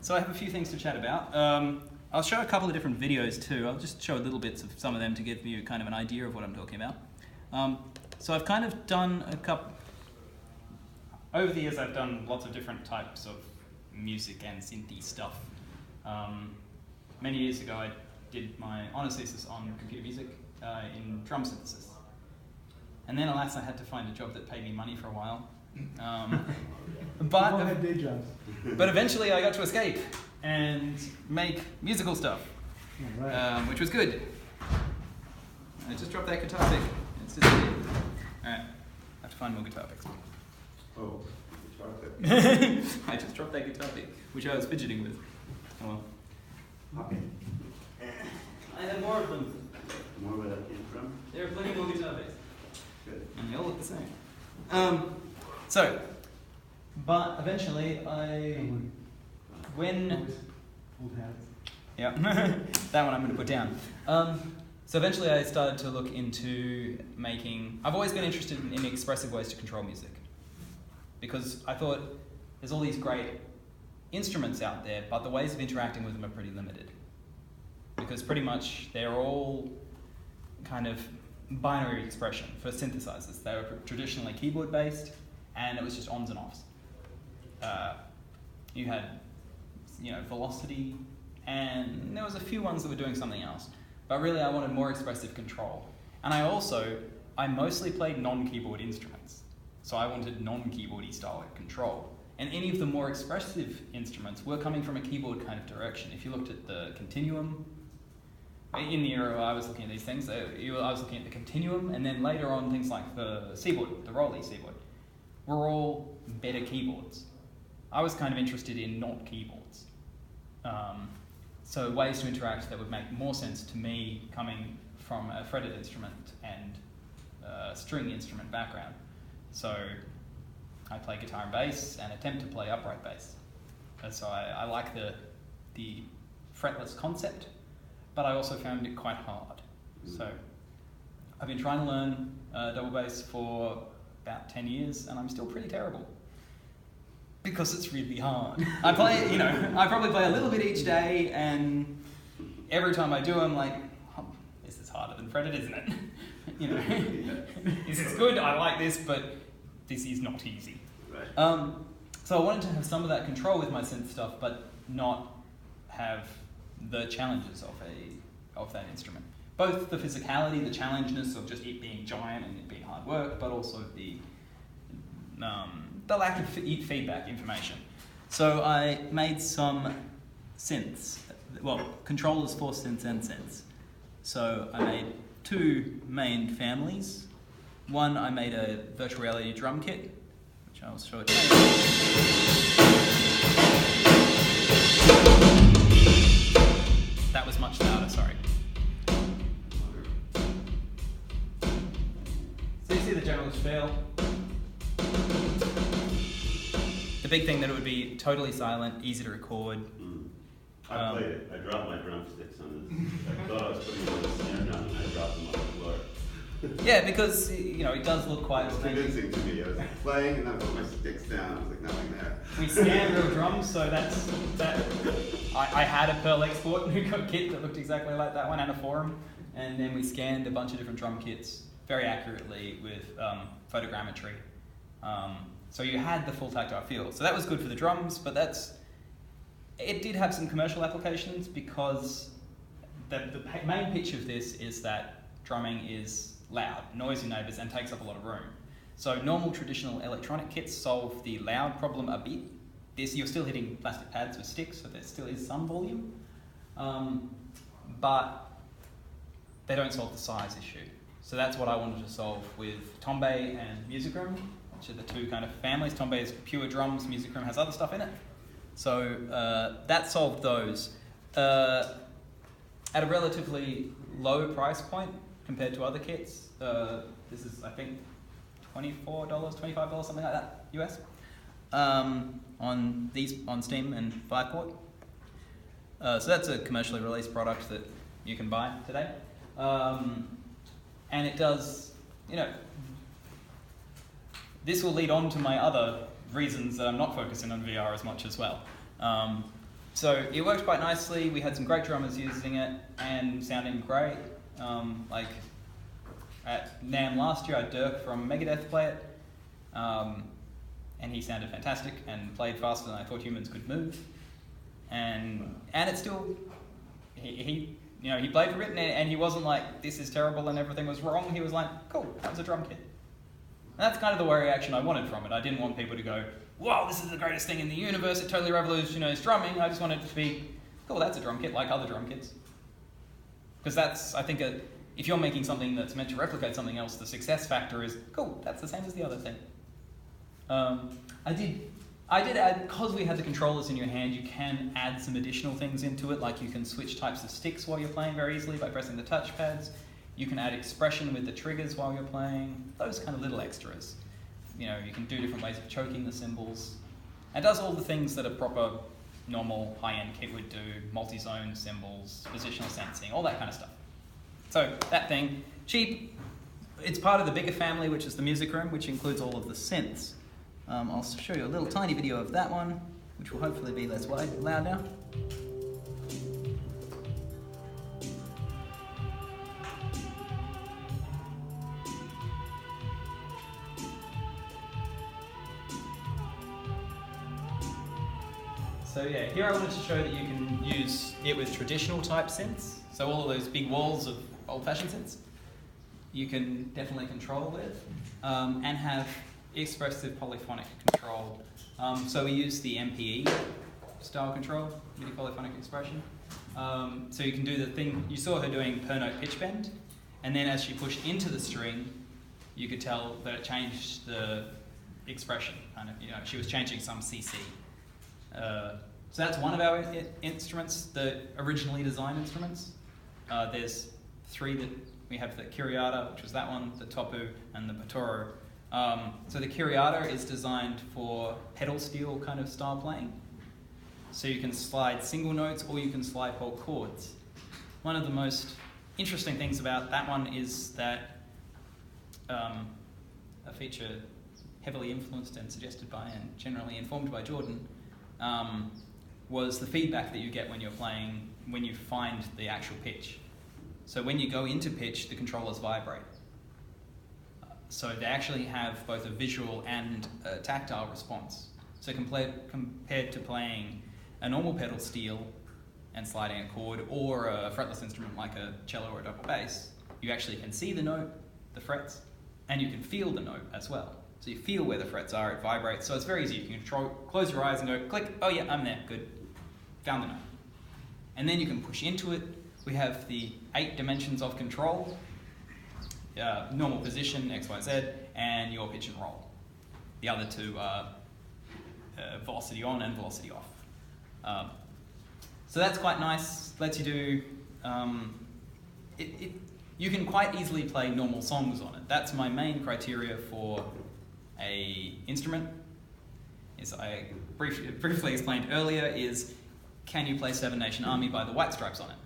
So I have a few things to chat about. I'll show a couple of different videos too. I'll just show little bits of some of them to give you kind of an idea of what I'm talking about. So I've kind of done a couple, over the years I've done lots of different types of music and synthy stuff. Many years ago I did my honours thesis on computer music in drum synthesis. And then alas I had to find a job that paid me money for a while. But eventually I got to escape and make musical stuff, which was good. I just dropped that guitar pick. It's disappeared. Alright, I have to find more guitar picks. Oh, guitar pick. I just dropped that guitar pick, which I was fidgeting with. Oh well. Okay. I have more of them. More where that came from? There are plenty more guitar picks. Good. And they all look the same. But eventually yeah, that one I'm going to put down. So eventually I started to look into making, I've always been interested in expressive ways to control music. Because I thought there's all these great instruments out there, but the ways of interacting with them are pretty limited. Because pretty much they're all kind of binary expression for synthesizers. They were traditionally keyboard based, and it was just ons and offs. You had, velocity, and there was a few ones that were doing something else. But really I wanted more expressive control. And I mostly played non-keyboard instruments. So I wanted non-keyboardy style control. And any of the more expressive instruments were coming from a keyboard kind of direction. If you looked at the continuum, in the era I was looking at these things, I was looking at the continuum, and then later on things like the C-board, the Rolly C-board, were all better keyboards. I was kind of interested in not keyboards. So ways to interact that would make more sense to me coming from a fretted instrument and a string instrument background. So I play guitar and bass and attempt to play upright bass. So I like the fretless concept, but I also found it quite hard. So I've been trying to learn double bass for about 10 years and I'm still pretty terrible. Because it's really hard. I probably play a little bit each day, and every time I do, I'm like, oh, this is harder than fretted, isn't it? This is good, I like this, but this is not easy. Right. So I wanted to have some of that control with my synth stuff, but not have the challenges of that instrument. Both the physicality, the challengeness of just it being giant and it being hard work, but also the lack of feedback information. So I made some synths, controllers for synths and synths. So I made two main families. One, I made a virtual reality drum kit, which I'll show it to you. That was much louder, sorry. So you see the general feel. The big thing that it would be totally silent, easy to record. I played it. I dropped my drumsticks on this. I thought I was putting them on the snare drum and I dropped them on the floor. Yeah, because it does look quite convincing to me. I was playing and I put my sticks down. I was like, nothing there. We scan real drums, so that's that. I had a Pearl export kit that looked exactly like that one and a forum, and then we scanned a bunch of different drum kits very accurately with photogrammetry. So you had the full tactile feel. So that was good for the drums, but it did have some commercial applications because the main pitch of this is that drumming is loud, noisy neighbours, and takes up a lot of room. So normal traditional electronic kits solve the loud problem a bit. You're still hitting plastic pads with sticks, so there still is some volume, but they don't solve the size issue. So that's what I wanted to solve with Tombe and Music Room, which are the two kind of families. Tombe is pure drums, Music Room has other stuff in it. So that solved those at a relatively low price point compared to other kits. This is, I think, $24, $25, something like that, US, on Steam and Fireport. So that's a commercially released product that you can buy today. And it does, this will lead on to my other reasons that I'm not focusing on VR as much as well. So it worked quite nicely. We had some great drummers using it and sounding great. Like at NAMM last year, I had Dirk from Megadeth play it, and he sounded fantastic and played faster than I thought humans could move. And it's still, he played for it and he wasn't like, this is terrible and everything was wrong. He was like, cool, that was a drum kit. And that's kind of the reaction I wanted from it. I didn't want people to go, wow, this is the greatest thing in the universe, it totally revolutionized drumming. I just wanted it to be, cool, that's a drum kit like other drum kits. Because that's, I think, if you're making something that's meant to replicate something else, the success factor is, cool, that's the same as the other thing. I did add, because we had the controllers in your hand, you can add some additional things into it, like you can switch types of sticks while you're playing very easily by pressing the touchpads. You can add expression with the triggers while you're playing, those kind of little extras. You can do different ways of choking the cymbals. It does all the things that a proper, normal, high-end kit would do, multi-zone cymbals, positional sensing, all that kind of stuff. So, that thing, cheap. It's part of the bigger family, which is the music room, which includes all of the synths. I'll show you a little tiny video of that one, which will hopefully be less loud now. So yeah, here I wanted to show that you can use it with traditional type synths. So all of those big walls of old-fashioned synths, you can definitely control with, and have expressive polyphonic control. So we use the MPE style control, MIDI polyphonic expression. So you can do the thing, you saw her doing per note pitch bend, and then as she pushed into the string, you could tell that it changed the expression, kind of, she was changing some CC. So that's one of our instruments, the originally designed instruments. There's three that we have: the Curiata, which was that one, the Topu, and the Patoro. So the Curiata is designed for pedal steel kind of style playing. So you can slide single notes or you can slide whole chords. One of the most interesting things about that one is that a feature heavily influenced and suggested by and generally informed by Jordan was the feedback that you get when you're playing, when you find the actual pitch. So when you go into pitch, the controllers vibrate. So they actually have both a visual and a tactile response. So compared to playing a normal pedal steel and sliding a chord, or a fretless instrument like a cello or a double bass, you actually can see the note, the frets, and you can feel the note as well. So you feel where the frets are, it vibrates, so it's very easy. You can close your eyes and go, click, oh yeah, I'm there, good, found the note. And then you can push into it. We have the 8 dimensions of control, normal position, X, Y, Z, and your pitch and roll. The other two are velocity on and velocity off. So that's quite nice, lets you do, you can quite easily play normal songs on it. That's my main criteria for a instrument, as I briefly explained earlier, is can you play Seven Nation Army by the White Stripes on it?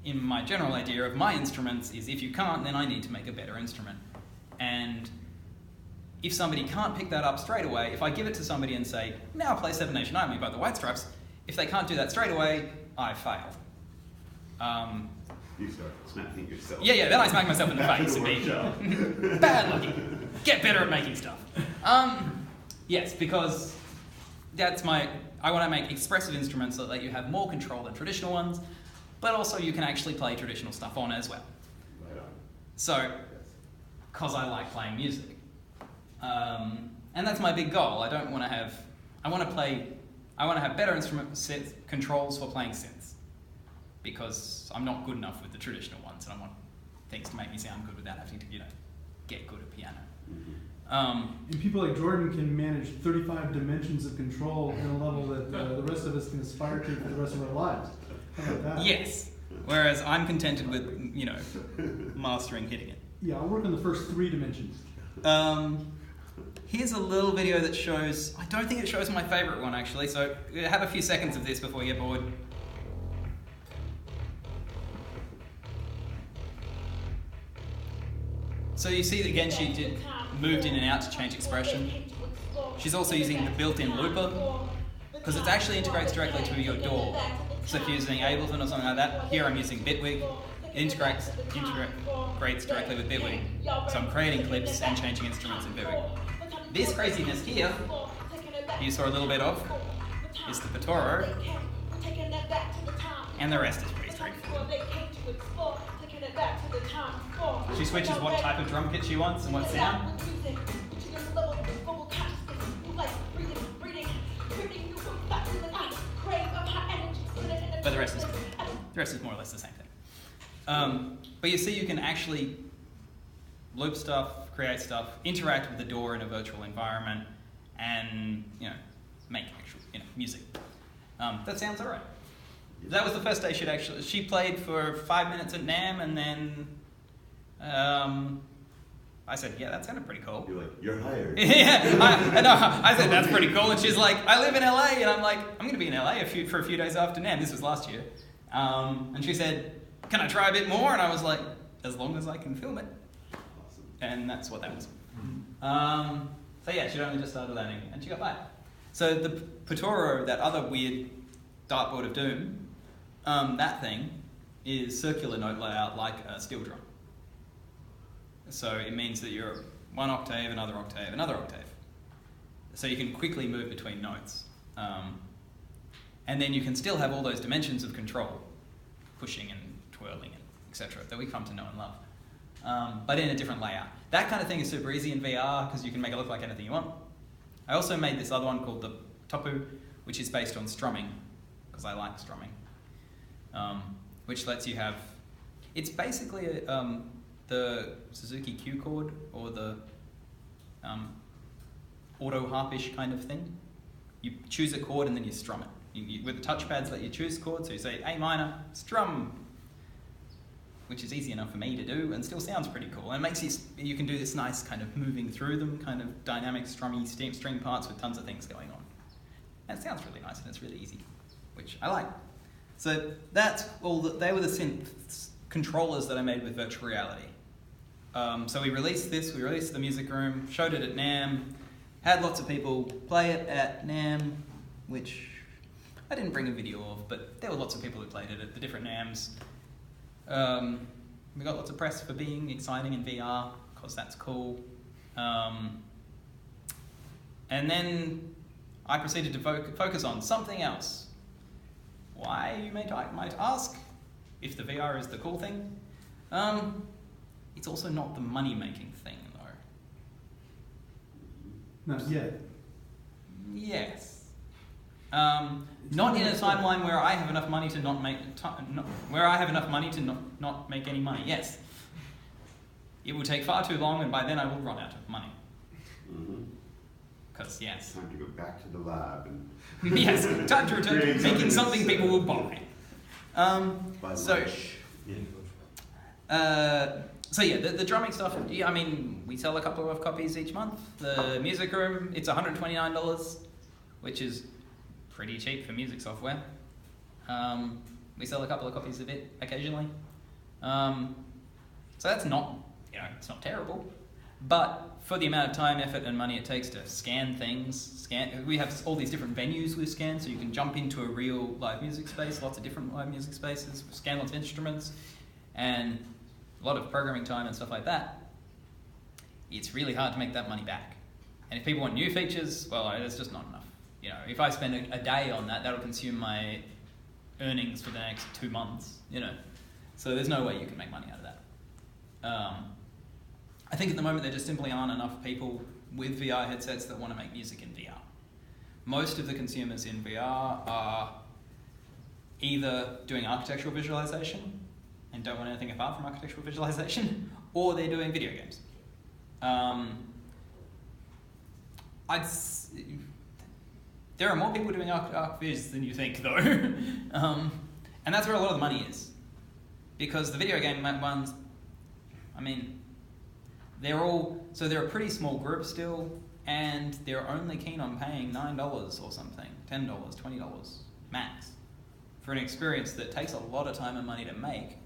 In my general idea of my instruments is if you can't, then I need to make a better instrument. And if somebody can't pick that up straight away, if I give it to somebody and say, now play Seven Nation Army by the White Stripes, if they can't do that straight away, I fail. You start smacking yourself. Yeah, then I smack myself in the face and be bad looking. Get better at making stuff. Yes, because that's I want to make expressive instruments that let you have more control than traditional ones, but also you can actually play traditional stuff on as well. Right on. So, because I like playing music. And that's my big goal. I want to have better instrument controls for playing synths, because I'm not good enough with the traditional ones, and I want things to make me sound good without having to, get good at piano. And people like Jordan can manage 35 dimensions of control in a level that the rest of us can aspire to for the rest of our lives. How about that? Yes. Whereas I'm contented with, mastering hitting it. Yeah, I'll work on the first 3 dimensions. Here's a little video that shows, I don't think it shows my favorite one actually, so have a few seconds of this before you get bored. So you see that again she moved in and out to change expression. She's also using the built-in looper. because it actually integrates directly to your DAW. So if you're using Ableton or something like that, here I'm using Bitwig, it integrates directly with Bitwig. So I'm creating clips and changing instruments in Bitwig. This craziness here, you saw a little bit of, is the Pitoro, and the rest is pretty straightforward. She switches what type of drum kit she wants and what sound. But the rest is more or less the same thing. But you see, you can actually loop stuff, create stuff, interact with the DAW in a virtual environment, and make actual music. That sounds alright. That was the first day she played for 5 minutes at NAMM, and then I said, yeah, that sounded pretty cool. You're like, you're hired. Yeah, I said, that's pretty cool. And she's like, I live in LA. And I'm like, I'm going to be in LA for a few days after NAMM. This was last year. And she said, can I try a bit more? And I was like, as long as I can film it. Awesome. And that's what that was. So yeah, she'd only just started learning, and she got by. So the Pitoro, that other weird dartboard of doom, that thing is circular note layout like a steel drum. So it means that you're one octave, another octave, another octave. So you can quickly move between notes. And then you can still have all those dimensions of control, pushing and twirling, and etc., that we come to know and love, but in a different layout. That kind of thing is super easy in VR because you can make it look like anything you want. I also made this other one called the Topu, which is based on strumming, because I like strumming, which lets you have... It's basically the Suzuki Q chord, or the auto-harpish kind of thing. You choose a chord and then you strum it. With the touchpads let you choose chords, so you say A minor, strum, which is easy enough for me to do and still sounds pretty cool. And it makes you can do this nice kind of moving through them, kind of dynamic strummy string parts with tons of things going on. And it sounds really nice and it's really easy, which I like. So that's all. They were the synth controllers that I made with virtual reality. So we released the music room, showed it at NAMM, had lots of people play it at NAMM, which I didn't bring a video of, but there were lots of people who played it at the different NAMMs. We got lots of press for being exciting in VR, because that's cool. And then I proceeded to focus on something else. Why, you might ask, if the VR is the cool thing? It's also not the money-making thing, though. Not yet. Yes. Not in a timeline where I have enough money to not make not make any money. Yes. It will take far too long, and by then I will run out of money. Because yes. Time to go back to the lab and yes. Time to return to making something people will buy. So yeah, the drumming stuff, I mean, we sell a couple of copies each month. The music room, it's $129, which is pretty cheap for music software. We sell a couple of copies of it occasionally. So that's not, it's not terrible. But for the amount of time, effort, and money it takes to scan things, we have all these different venues we scan, so you can jump into a real live music space, lots of different live music spaces, scan lots of instruments, and a lot of programming time and stuff like that. It's really hard to make that money back. And if people want new features, well, there's just not enough. If I spend a day on that, that'll consume my earnings for the next 2 months, So there's no way you can make money out of that. I think at the moment there just simply aren't enough people with VR headsets that want to make music in VR. Most of the consumers in VR are either doing architectural visualization and don't want anything apart from architectural visualization, or they're doing video games. There are more people doing arch-viz than you think, though. And that's where a lot of the money is. Because the video game ones, I mean, they're a pretty small group still, and they're only keen on paying $9 or something, $10, $20 max, for an experience that takes a lot of time and money to make.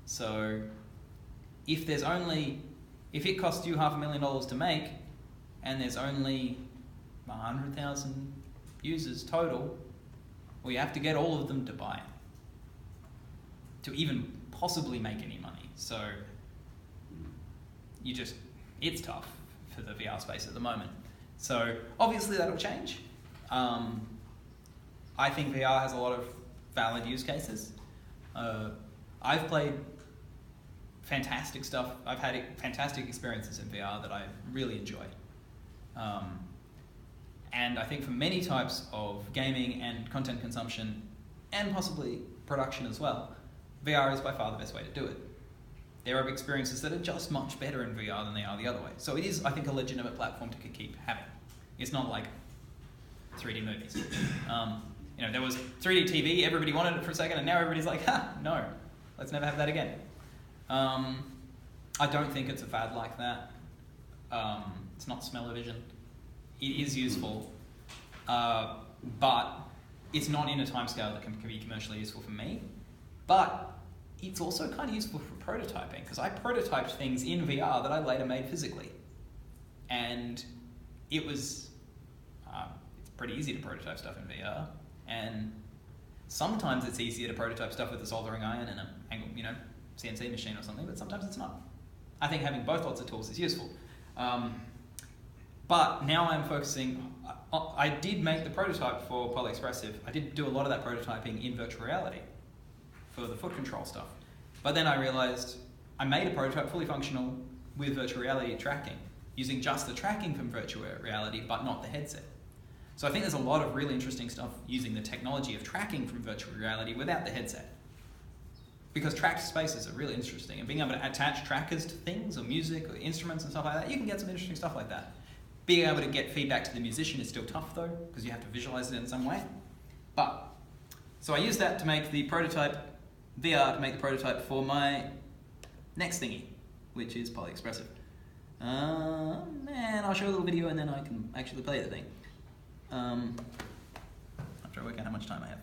So if it costs you $500,000 to make, and there's only 100,000 users total, well, you have to get all of them to buy to even possibly make any money. So it's tough for the VR space at the moment. So obviously that'll change. I think VR has a lot of valid use cases. I've played fantastic stuff. I've had fantastic experiences in VR that I really enjoy. And I think for many types of gaming and content consumption, and possibly production as well, VR is by far the best way to do it. There are experiences that are just much better in VR than they are the other way. So it is, I think, a legitimate platform to keep having. It's not like 3D movies. There was 3D TV, everybody wanted it for a second, and now everybody's like, no, let's never have that again. I don't think it's a fad like that. It's not smell-o-vision. It is useful, but it's not in a timescale that can be commercially useful for me. But it's also kind of useful for prototyping, because I prototyped things in VR that I later made physically. And it's pretty easy to prototype stuff in VR. And sometimes it's easier to prototype stuff with a soldering iron and a CNC machine or something, but sometimes it's not. I think having both lots of tools is useful. But now I'm focusing, I did make the prototype for Expressive. I did do a lot of that prototyping in virtual reality for the foot control stuff. But then I realized I made a prototype fully functional with virtual reality tracking, using just the tracking from virtual reality, but not the headset. So I think there's a lot of really interesting stuff using the technology of tracking from virtual reality without the headset. Because tracked spaces are really interesting, and being able to attach trackers to things, or music, or instruments and stuff like that, you can get some interesting stuff like that. Being able to get feedback to the musician is still tough though, because you have to visualize it in some way. So I used that to make the prototype, VR to make the prototype for my next thingy, which is Expressive. And I'll show a little video and then I can actually play the thing. After I work out how much time I have.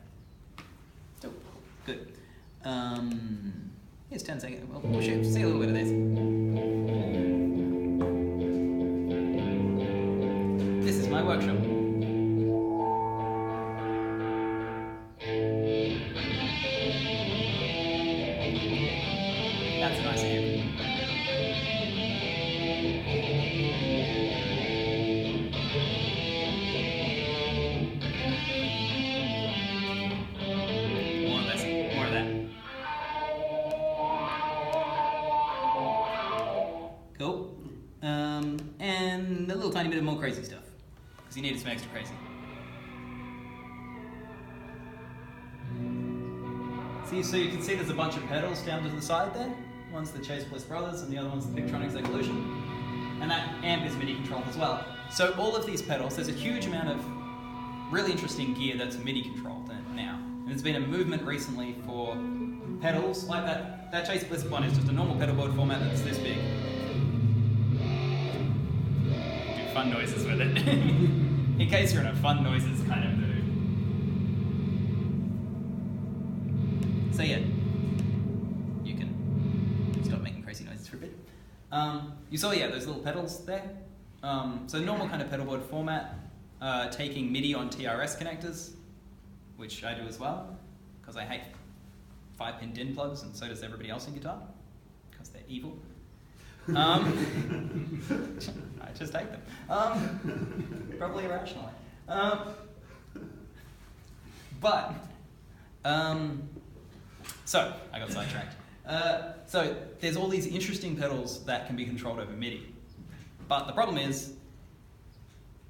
So, good. Here's 10 seconds. Well, we'll see a little bit of this. This is my workshop. That's a nice amp. More of that. Cool. And a little tiny bit of more crazy stuff, because you needed some extra crazy. So you can see there's a bunch of pedals down to the side there. One's the Chase Bliss Brothers and the other one's the Victronics Evolution. And that amp is MIDI controlled as well. So all of these pedals, there's a huge amount of really interesting gear that's MIDI controlled now. And there's been a movement recently for pedals like that. That Chase Bliss one is just a normal pedal board format that's this big. Do fun noises with it. In case you're in a fun noises kind of mood. So yeah, you can stop making crazy noises for a bit. You saw, those little pedals there. So normal kind of pedal board format, taking MIDI on TRS connectors, which I do as well, because I hate 5-pin DIN plugs, and so does everybody else in guitar, because they're evil. I just hate them. Probably irrationally. So, I got sidetracked. So, there's all these interesting pedals that can be controlled over MIDI. But the problem is,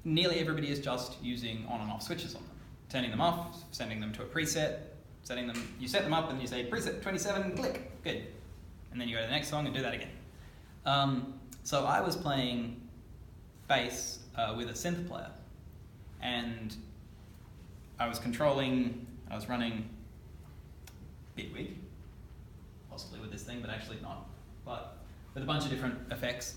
nearly everybody is just using on and off switches on them. Turning them off, sending them to a preset, you set them up and you say, preset 27, click, good. And then you go to the next song and do that again. So I was playing bass with a synth player. And I was running Bitwig, possibly with this thing, but actually not. But with a bunch of different effects,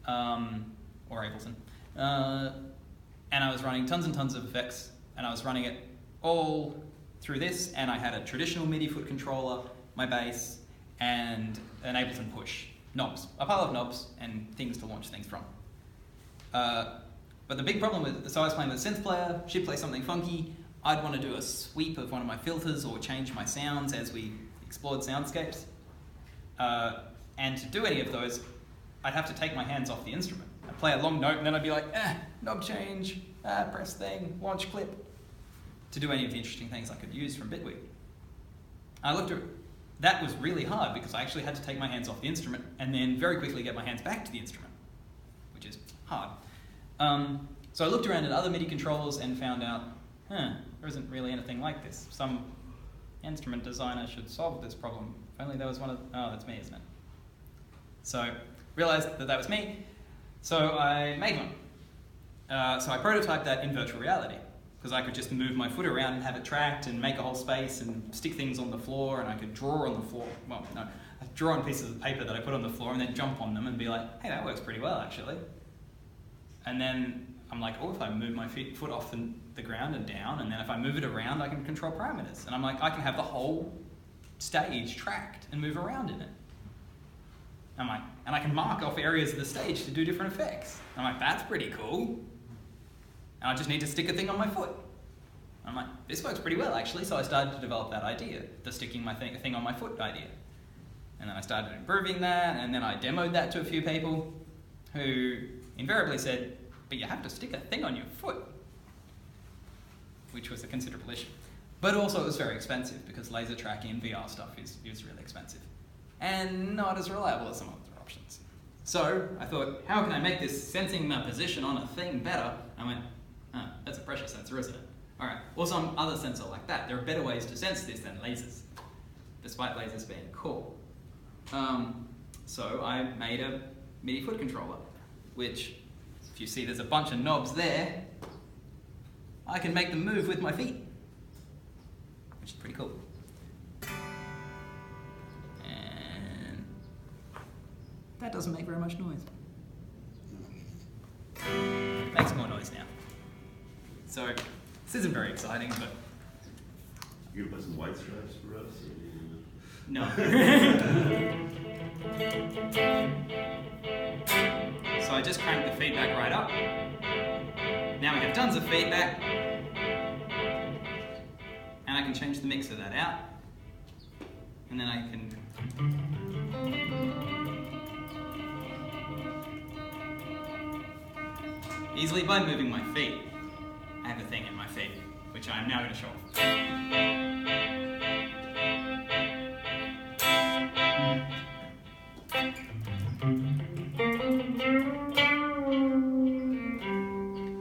or Ableton. And I was running tons and tons of effects, and I was running it all through this, and I had a traditional MIDI foot controller, my bass, and an Ableton push, knobs, a pile of knobs, and things to launch things from. But the big problem with, so I was playing with a synth player, she'd play something funky, I'd want to do a sweep of one of my filters or change my sounds as we explored soundscapes. And to do any of those, I'd have to take my hands off the instrument. I'd play a long note and then I'd be like, knob change, press thing, launch clip, to do any of the interesting things I could use from Bitwig. I looked at that was really hard because I actually had to take my hands off the instrument and then very quickly get my hands back to the instrument, which is hard. So I looked around at other MIDI controllers and found out, there isn't really anything like this. Some instrument designer should solve this problem. If only there was one of, oh, that's me, isn't it? So realized that that was me, so I made one. So I prototyped that in virtual reality, because I could just move my foot around and have it tracked and make a whole space and stick things on the floor, and I could draw on the floor. Well, no, I'd draw on pieces of paper that I put on the floor and then jump on them and be like, hey, that works pretty well, actually. And then I'm like, oh, if I move my foot off the ground and down, and then if I move it around, I can control parameters. And I'm like, I can have the whole stage tracked and move around in it. I'm like, and I can mark off areas of the stage to do different effects. I'm like, that's pretty cool. And I just need to stick a thing on my foot. I'm like, this works pretty well, actually. So I started to develop that idea, the sticking my thing on my foot idea. And then I started improving that, and then I demoed that to a few people who invariably said, but you have to stick a thing on your foot, which was a considerable issue. But also it was very expensive because laser tracking and VR stuff is really expensive and not as reliable as some other options. So I thought, how can I make this sensing my position on a thing better? I went, that's a pressure sensor, isn't it? All right, or some other sensor like that. There are better ways to sense this than lasers, despite lasers being cool. So I made a MIDI foot controller, which, if you see there's a bunch of knobs there, I can make them move with my feet, which is pretty cool. And that doesn't make very much noise. It makes more noise now. So this isn't very exciting, but... You gonna put some white stripes for us? No. So I just cranked the feedback right up. Now we have tons of feedback. And I can change the mix of that out. And then I can... easily by moving my feet. I have a thing in my feet, which I am now going to show off.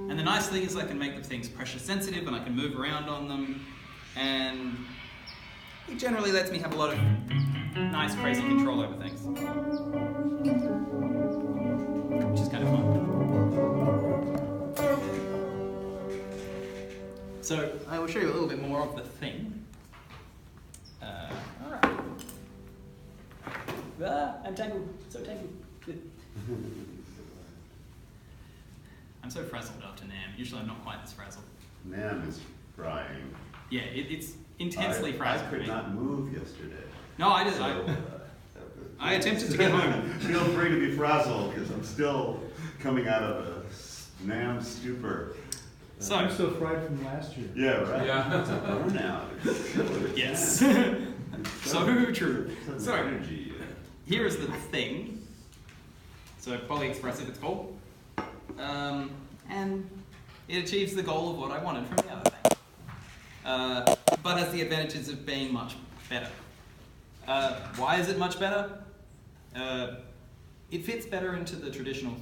And the nice thing is I can make the things pressure sensitive and I can move around on them, and it generally lets me have a lot of nice crazy control over things, which is kind of fun. So I will show you a little bit more of the thing. All right. I'm tangled, so tangled. I'm so frazzled after NAM. Usually I'm not quite this frazzled. NAM is crying. Yeah, it's intensely frazzled. I could not move yesterday. No, I did. So, I attempted to get home. Feel free to be frazzled because I'm still coming out of a NAM stupor. So I'm still fried from last year. Yeah, right. Yeah. It's a burnout. It's killing it. yes. It's So true. so So energy. here is the thing. So poly-expressive it's called. And it achieves the goal of what I wanted from the other thing. But has the advantages of being much better. Why is it much better? It fits better into the traditional...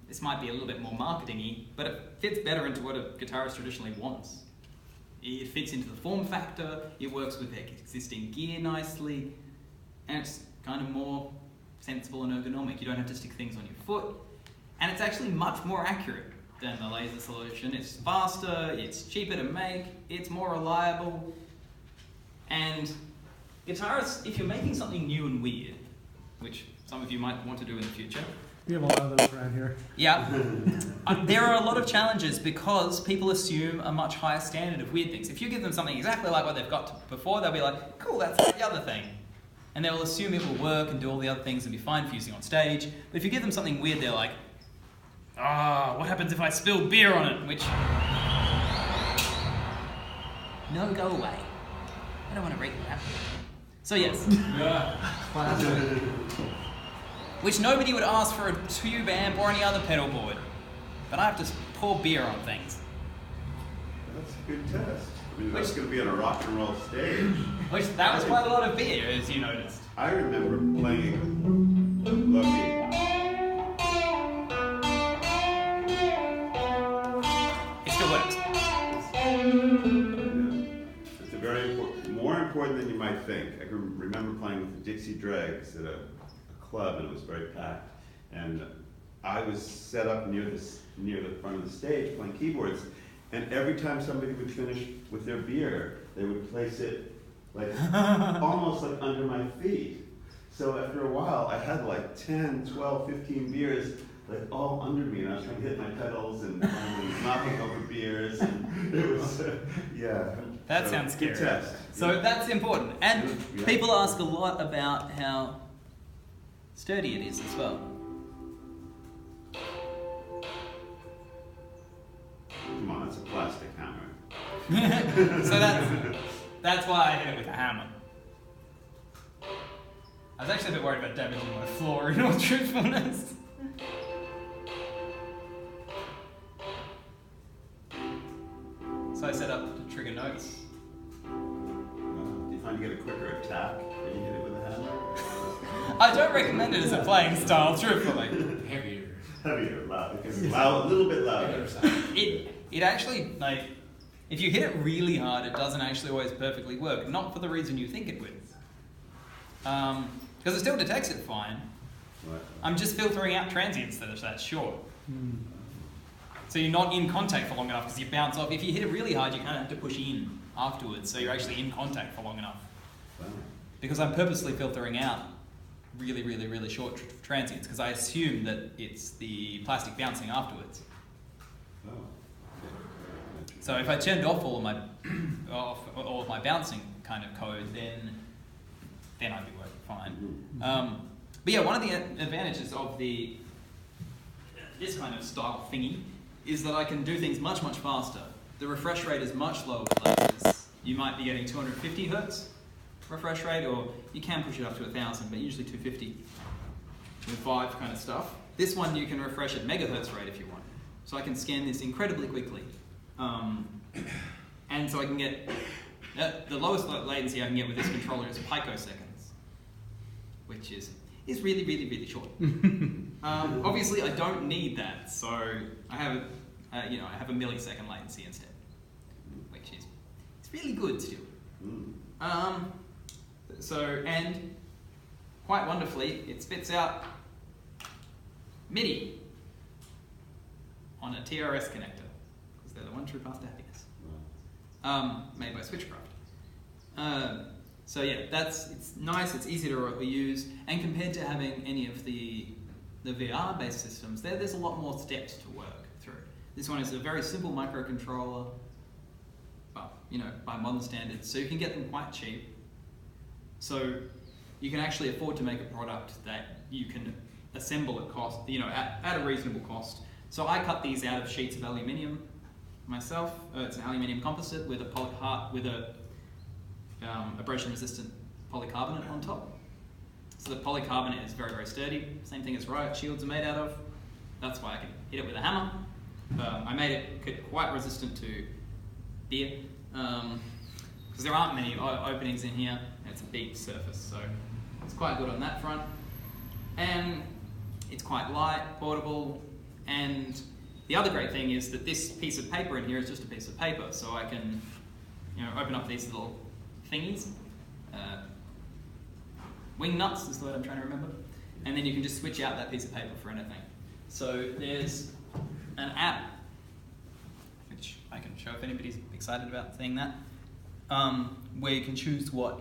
This might be a little bit more marketing-y, but it fits better into what a guitarist traditionally wants. It fits into the form factor, it works with their existing gear nicely, and it's kind of more sensible and ergonomic. You don't have to stick things on your foot, and it's actually much more accurate than the laser solution. It's faster, it's cheaper to make, it's more reliable, and guitarists, if you're making something new and weird, which some of you might want to do in the future, We have a lot of those around here. yeah. There are a lot of challenges because people assume a much higher standard of weird things. If you give them something exactly like what they've got before, they'll be like, cool, that's like the other thing. And they'll assume it will work and do all the other things and be fine for using on stage. But if you give them something weird, they're like, what happens if I spill beer on it? Which... No, go away. I don't want to read that. So yes. Which nobody would ask for a tube amp or any other pedal board. But I have to pour beer on things. That's a good test. I mean, that's going to be on a rock and roll stage. Which, that was quite a lot of beer, as you noticed. I remember playing Loki. It still works. It's a very important, more important than you might think. I can remember playing with the Dixie Dregs at a club, and it was very packed. And I was set up near the front of the stage playing keyboards. And every time somebody would finish with their beer, they would place it like almost like under my feet. So after a while, I had like 10, 12, 15 beers like all under me, and I was trying to hit my pedals and knocking over beers, and it was, yeah. That sounds scary. Good test. So that's important. And people ask a lot about how sturdy it is as well. Come on, that's a plastic hammer. So that's why I hit it with a hammer. I was actually a bit worried about damaging my floor, in all truthfulness. So I set up to trigger notes. Do you find you get a quicker attack when you hit it with a hammer? I don't recommend it as a playing style, truthfully. Heavier, louder. A little bit louder. It actually, like, if you hit it really hard, it doesn't actually always perfectly work. Not for the reason you think it would. Because it still detects it fine. Right. I'm just filtering out transients that are that short. So you're not in contact for long enough because you bounce off. If you hit it really hard, you kind of have to push in afterwards, so you're actually in contact for long enough. Wow. Because I'm purposely filtering out really, really, really short transients because I assume that it's the plastic bouncing afterwards. Oh. So if I turned off all of my bouncing kind of code, then I'd be working fine. But yeah, one of the advantages of this kind of style thingy is that I can do things much, much faster. The refresh rate is much lower with lasers. You might be getting 250 hertz refresh rate, or you can push it up to 1,000, but usually 250 with 5 kind of stuff. This one you can refresh at megahertz rate if you want. So I can scan this incredibly quickly. And so I can get, the lowest latency I can get with this controller is picoseconds, which is really, really, really short. Obviously I don't need that, so I have a millisecond latency instead, which is, it's really good still. And quite wonderfully, it spits out MIDI on a TRS connector, because they're the one true path to happiness. Made by Switchcraft. So yeah, it's nice, it's easy to use, and compared to having any of the VR-based systems, there's a lot more steps to work through. This one is a very simple microcontroller, well, by modern standards, so you can get them quite cheap. So you can actually afford to make a product that you can assemble at cost, at a reasonable cost. So I cut these out of sheets of aluminium myself. It's an aluminium composite with a abrasion-resistant polycarbonate on top. So the polycarbonate is very, very sturdy. Same thing as riot shields are made out of. That's why I can hit it with a hammer. I made it quite resistant to beer, because there aren't many openings in here, and it's a beaked surface, so it's quite good on that front. And it's quite light, portable, and the other great thing is that this piece of paper in here is just a piece of paper, so I can open up these little thingies. Wing nuts is the word I'm trying to remember. And then you can just switch out that piece of paper for anything. So there's an app, which I can show if anybody's excited about seeing that, where you can choose what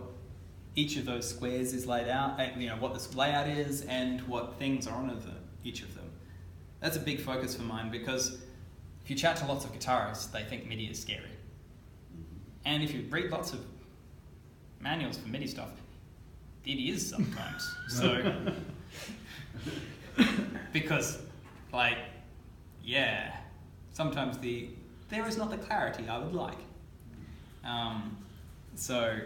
each of those squares is laid out, what this layout is and what things are on each of them. That's a big focus for mine, because if you chat to lots of guitarists, they think MIDI is scary. And if you read lots of manuals for MIDI stuff, it is sometimes. So, because, yeah, sometimes there is not the clarity I would like. So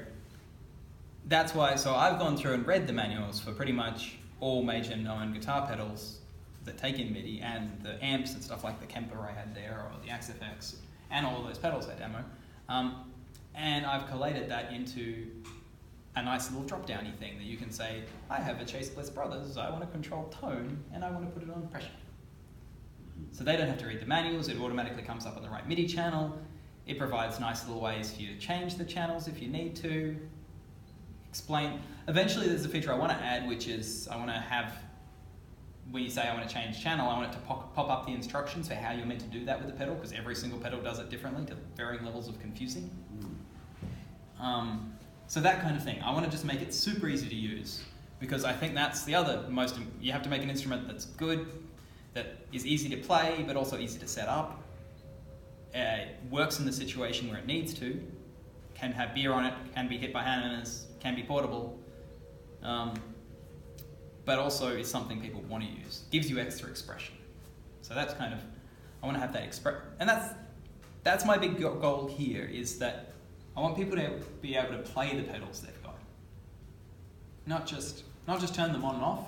that's why, so I've gone through and read the manuals for pretty much all major known guitar pedals that take in MIDI, and the amps and stuff like the Kemper I had there, or the XFX, and all of those pedals I demo. And I've collated that into a nice little drop-downy thing that you can say, I have a Chase Bliss Brothers, I want to control tone, and I want to put it on pressure. So they don't have to read the manuals, it automatically comes up on the right MIDI channel. It provides nice little ways for you to change the channels if you need to. Explain. Eventually there's a feature I want to add, which is I want to have, when you say I want to change channel, I want it to pop up the instructions for how you're meant to do that with the pedal, because every single pedal does it differently to varying levels of confusing. So that kind of thing. I want to just make it super easy to use, because I think that's the other most, you have to make an instrument that's good, that is easy to play, but also easy to set up. Works in the situation where it needs to, can have beer on it, can be hit by hammers, can be portable, but also is something people want to use. Gives you extra expression. So that's kind of, I want to have that and that's my big goal here, is that I want people to be able to play the pedals they've got. Not just turn them on and off,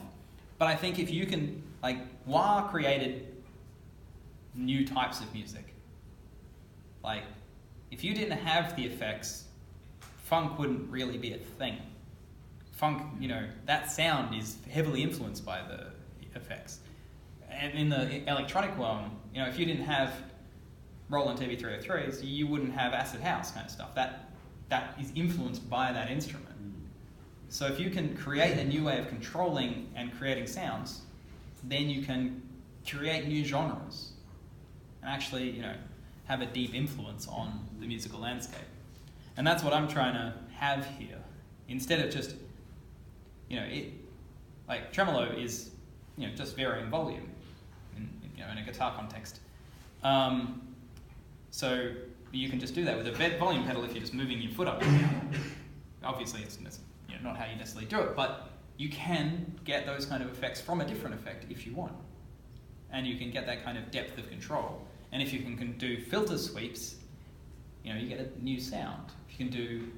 but I think if you can, like, Wah created new types of music. Like, if you didn't have the effects, funk wouldn't really be a thing. Funk, you know, that sound is heavily influenced by the effects. And in the electronic one, you know, if you didn't have Roland TV303s, you wouldn't have acid house kind of stuff. That is influenced by that instrument. So if you can create a new way of controlling and creating sounds, then you can create new genres and actually, you know, have a deep influence on the musical landscape. And that's what I'm trying to have here. Instead of just, you know, like tremolo is, you know, just varying volume in a guitar context. So you can just do that with a volume pedal if you're just moving your foot up and down. Obviously, it's not how you necessarily do it, but you can get those kind of effects from a different effect if you want. And you can get that kind of depth of control. And if you can do filter sweeps, you know, you get a new sound. If you can do,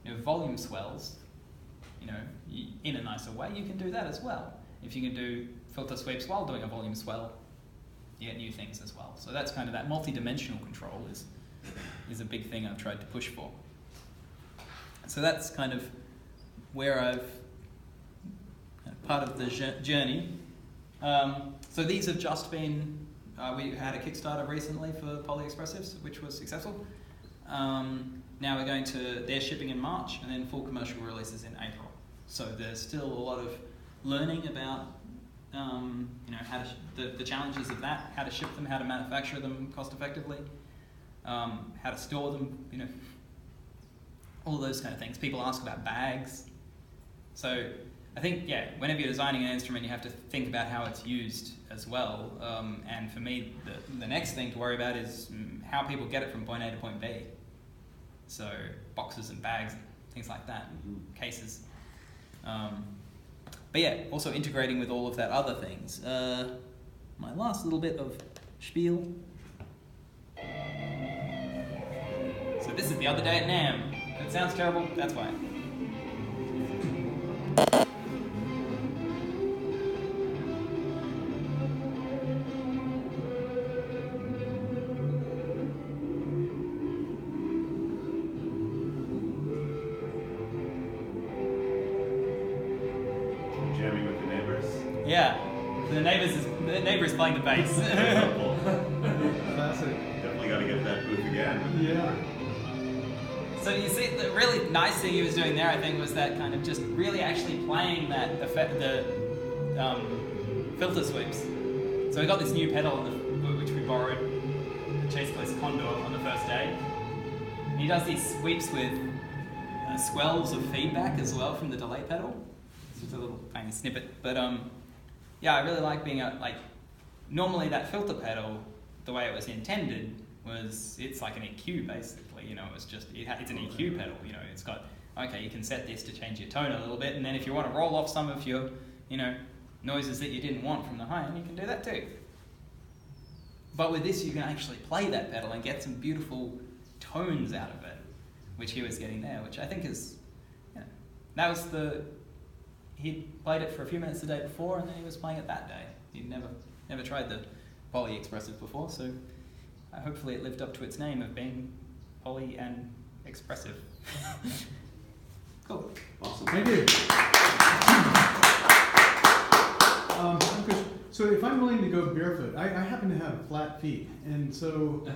you know, volume swells, you know, in a nicer way, you can do that as well. If you can do filter sweeps while doing a volume swell, you get new things as well. So that's kind of that multi-dimensional control is a big thing I've tried to push for. So that's kind of where I've part of the journey. So these have just been, we had a Kickstarter recently for Poly-Expressives, which was successful. Now we're going to, they're shipping in March, and then full commercial releases in April. So there's still a lot of learning about, you know, how to the challenges of that, how to ship them, how to manufacture them cost effectively, how to store them, you know, all those kind of things. People ask about bags. So I think, yeah, whenever you're designing an instrument, you have to think about how it's used as well. And for me, the next thing to worry about is how people get it from point A to point B. So boxes and bags, things like that, cases. But yeah, also integrating with all of that other things. My last little bit of spiel. So this is the other day at NAMM. If it sounds terrible, that's why. Jamming with the neighbors. Yeah, the neighbor is playing the bass. Classic. Definitely got to get that booth again. Yeah. So you see, the really nice thing he was doing there, I think, was that kind of just really actually playing that effect, the filter sweeps. So we got this new pedal which we borrowed, the Chase Bliss Condor, on the first day. And he does these sweeps with swells of feedback as well from the delay pedal. It's just a little tiny snippet, but yeah, I really like being normally that filter pedal, the way it was intended was, it's like an EQ basically, you know, it's an EQ pedal, you know, it's got, okay, you can set this to change your tone a little bit, and then if you want to roll off some of your, you know, noises that you didn't want from the high end, you can do that too. But with this, you can actually play that pedal and get some beautiful tones out of it, which he was getting there, which I think is, that was he played it for a few minutes the day before, and then he was playing it that day. He'd never tried the poly expressive before, so hopefully it lived up to its name of being poly and expressive. Cool. Awesome. Thank you. So if I'm willing to go barefoot, I happen to have flat feet, and so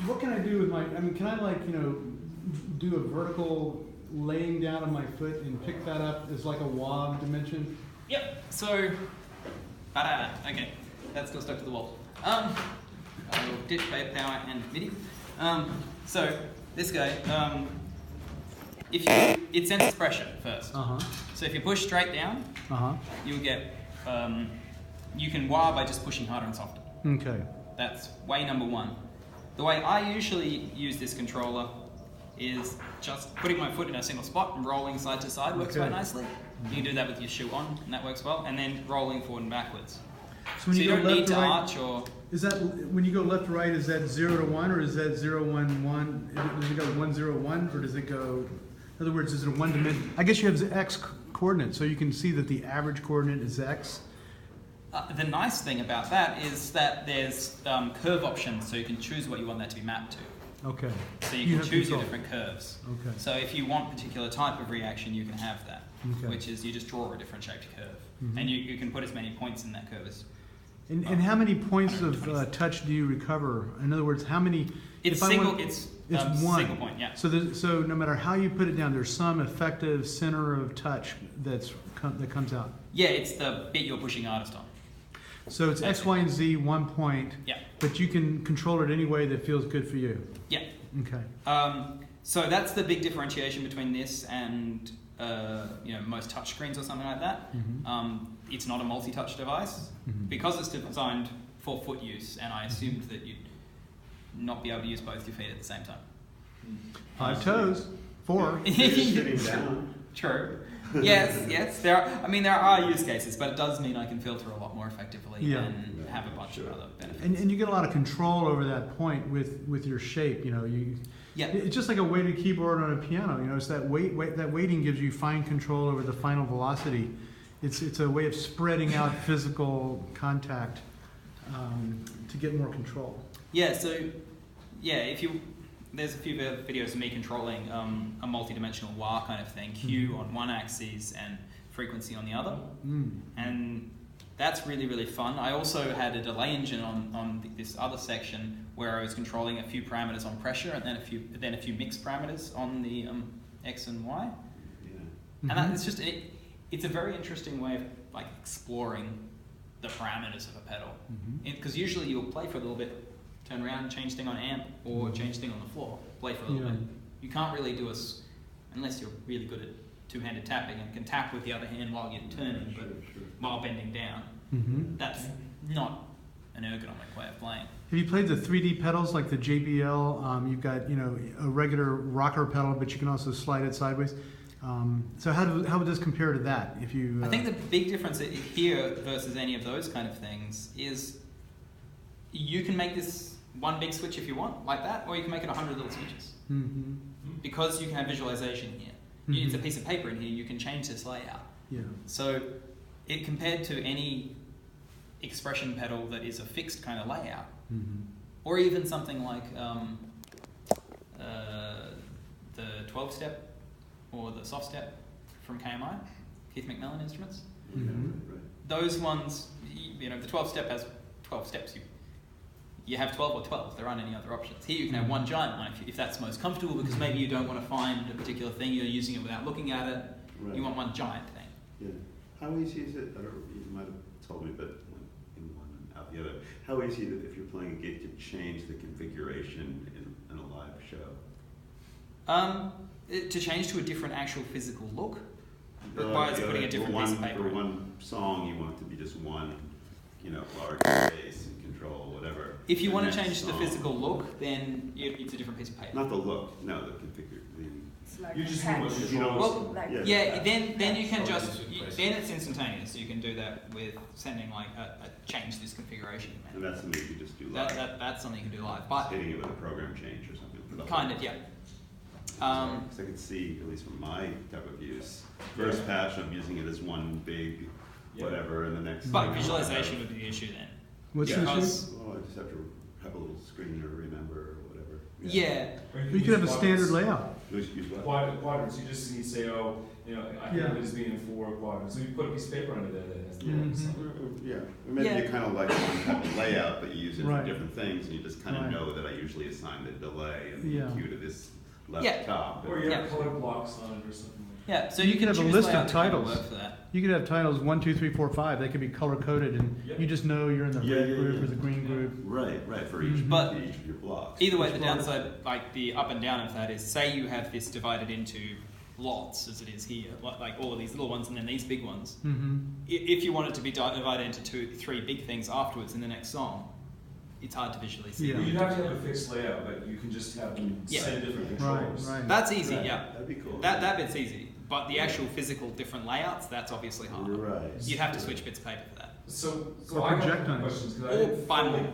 what can I do with can I do a vertical laying down of my foot and pick that up as like a wah dimension? Yep, so, okay, that's still stuck to the wall. I will ditch power and MIDI. So, this guy, it senses pressure first. So if you push straight down, you'll get, you can wah by just pushing harder and softer. Okay. That's way number one. The way I usually use this controller is just putting my foot in a single spot and rolling side to side works quite nicely. You can do that with your shoe on, and that works well, and then rolling forward and backwards. So when you don't need to right, arch or... Is that, when you go left to right, is that 0 to 1, or is that 0, 1, 1? Does it go 1, 0, 1, or does it go, in other words, is it a one dimension? I guess you have the x coordinate, so you can see that the average coordinate is x. The nice thing about that is that there's curve options, so you can choose what you want that to be mapped to. Okay. So you can choose your different curves. Okay. So if you want a particular type of reaction, you can have that, which is you just draw a different shaped curve. And you can put as many points in that curve as... And how many points of touch do you recover? In other words, how many... It's single, it's one. Single point, yeah. So so no matter how you put it down, there's some effective center of touch that comes out. Yeah, it's the bit you're pushing hardest on. So it's X, Y, and Z, 1 point. Yeah. But you can control it any way that feels good for you. Yeah. Okay. So that's the big differentiation between this and most touchscreens or something like that. It's not a multi-touch device because it's designed for foot use, and I assumed that you'd not be able to use both your feet at the same time. 5 toes, 4. Sitting down. True. Yes. There are use cases, but it does mean I can filter a lot more effectively and have a bunch of other benefits. And you get a lot of control over that point with your shape. It's just like a weighted keyboard on a piano. It's that that weighting gives you fine control over the final velocity. It's a way of spreading out physical contact to get more control. Yeah. So there's a few videos of me controlling a multidimensional wah kind of thing, Q on one axis and frequency on the other, and that's really, really fun. I also had a delay engine on this other section where I was controlling a few parameters on pressure and then a few mixed parameters on the X and Y. Yeah. And it's a very interesting way of exploring the parameters of a pedal, because usually you'll play for a little bit, turn around, change thing on amp, or change thing on the floor, play for a little bit. You can't really do unless you're really good at two-handed tapping and can tap with the other hand while you're turning, while bending down. That's not an ergonomic way of playing. Have you played the 3D pedals like the JBL? You've got a regular rocker pedal, but you can also slide it sideways. So how would this compare to that? If you, I think the big difference here versus any of those kind of things is you can make this one big switch if you want, like that, or you can make it 100 little switches. Because you can have visualization here. It's a piece of paper in here, you can change this layout. Yeah. So it compared to any expression pedal that is a fixed kind of layout, or even something like the 12-step or the soft step from KMI, Keith McMillan Instruments. Those ones, the 12-step has 12 steps. You have 12 or 12. There aren't any other options. Here you can have one giant one if that's most comfortable, because maybe you don't want to find a particular thing, you're using it without looking at it. Right. You want one giant thing. Yeah. How easy is it? You might have told me, but in one and out the other. How easy is it if you're playing a gig to change the configuration in a live show? To change to a different actual physical look requires putting a different piece of paper For in. one song, you want it to be just one large space and control, whatever. If you the want to next change the song. physical look, then it's a different piece of paper. Not the look, no, the configure. It's like You a just patch. need what You know, Well, Like- Yeah, then you can Oh, just it's in place. then it's instantaneous. You can do that with sending like a change this configuration And command. that's something you can just do live. That's something you can do live, Just but hitting it with a program change or something. For the kind whole- of, yeah. Because I could see, at least from my type of use, first patch I'm using it as one big Yeah. whatever, and the next. But thing I visualization have- would be the issue then. What's Yeah. the Because- issue? Well, I just have to have a little screen to remember or whatever. Yeah. Or You could have a use standard quadrants. layout. Use what? Quadrants, you just need to say, oh, I think of it as being in 4 quadrants. So you put a piece of paper under there that has the lines on it. Yeah, or maybe Yeah. you kind of like one type of layout, but you use it for Right. different things, and you just kind of Right. know that I usually assign the delay and the Yeah. EQ to this left Yeah. top. Or you have Yeah. color blocks on it or something. Yeah. So You you could can have a choose list of layout to kind titles. work for that. You could have titles 1, 2, 3, 4, 5. They could be color coded, and Yep. you just know you're in the Yeah, red yeah, group yeah. or the green Yeah. group. Right, for each, But each of your blocks. Either way, the Which one? downside, like the up and down of that, is say you have this divided into lots, as it is here, like all of these little ones and then these big ones. Mm-hmm. If you want it to be divided into 2, 3 big things afterwards in the next song, it's hard to visually see. Yeah. You'd have to have a fixed layout, but you can just have them Yeah. send different Right, controls. right. That's easy, Right, yeah. That'd be cool. That bit's easy, but the actual physical different layouts, that's obviously hard. Right. You'd have to switch bits of paper for that. So Or I have project a on it. questions because I Or didn't buy fully more.